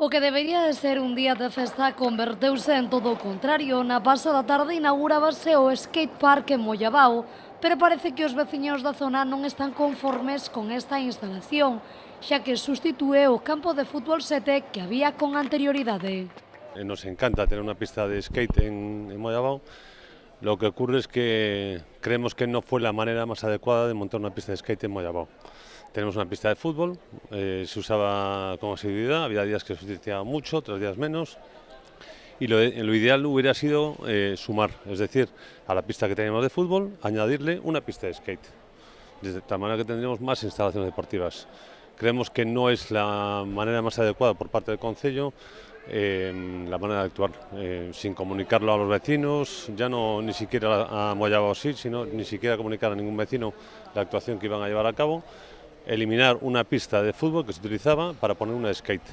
O que debería de ser un día de festa converteuse en todo o contrario. Na pasada tarde inaugurábase o skate park en Mollabao, pero parece que os veciños da zona non están conformes con esta instalación, xa que sustitúe o campo de fútbol 7 que había con anterioridade. Nos encanta tener una pista de skate en Mollabao. Lo que ocurre es que creemos que no fue la manera más adecuada de montar una pista de skate en Mollabao. Tenemos una pista de fútbol, se usaba con asiduidad, había días que se utilizaba mucho, otros días menos. Y lo ideal hubiera sido sumar, es decir, a la pista que teníamos de fútbol, añadirle una pista de skate. De tal manera que tendríamos más instalaciones deportivas. Creemos que no es la manera más adecuada por parte del Concello la manera de actuar, sin comunicarlo a los vecinos, ya no ni siquiera a Mollabao sí, sino ni siquiera comunicar a ningún vecino la actuación que iban a llevar a cabo, eliminar una pista de fútbol que se utilizaba para poner una de skate.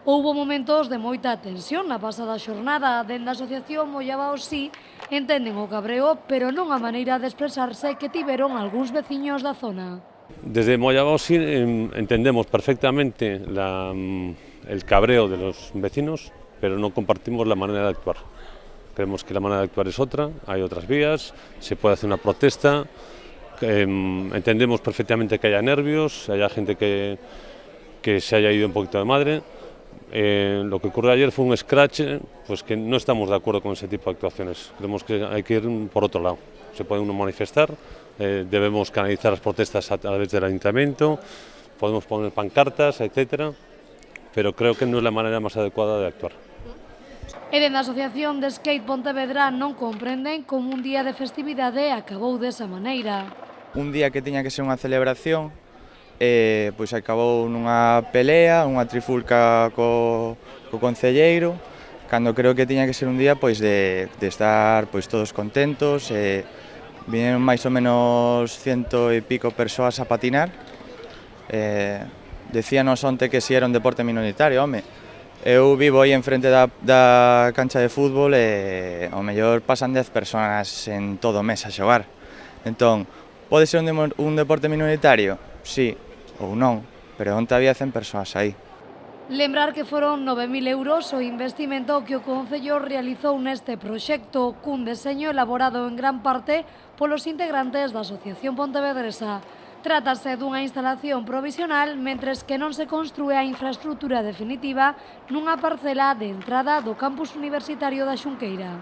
Houbo momentos de moita tensión na pasada xornada. Dende a asociación Mollabao sí entenden o cabreo, pero non a maneira de expresarse que tiveron algúns veciños da zona. Desde Mollabao sí entendemos perfectamente el cabreo de los vecinos, pero no compartimos la manera de actuar. Creemos que la manera de actuar es otra, hay otras vías, se puede hacer una protesta, entendemos perfectamente que haya nervios, haya gente que se haya ido un poquito de madre. Lo que ocurrió ayer fue un scratch, pues que no estamos de acuerdo con ese tipo de actuaciones. Creemos que hay que ir por otro lado. Se puede uno manifestar, debemos canalizar las protestas a través del ayuntamiento, podemos poner pancartas, etcétera, pero creo que no es la manera más adecuada de actuar. E dende a Asociación de Skate Pontevedra non comprenden como un día de festividade acabou desa maneira. Un día que tiña que ser unha celebración, pois acabou nunha pelea, unha trifulca co concelleiro, cando creo que tiña que ser un día pois de estar pois todos contentos. Vinieron máis ou menos 100 e pico persoas a patinar. Decíanos onte que si era un deporte minoritario, home. Eu vivo aí enfrente da cancha de fútbol e ao mellor pasan 10 persoas en todo o mes a xogar. Entón, pode ser un deporte minoritario? Sí ou non, pero onte había 100 persoas aí. Lembrar que foron 9.000 euros o investimento que o Concello realizou neste proxecto, cun deseño elaborado en gran parte polos integrantes da Asociación Pontevedresa. Trátase dunha instalación provisional mentres que non se construe a infraestrutura definitiva nunha parcela de entrada do campus universitario da Xunqueira.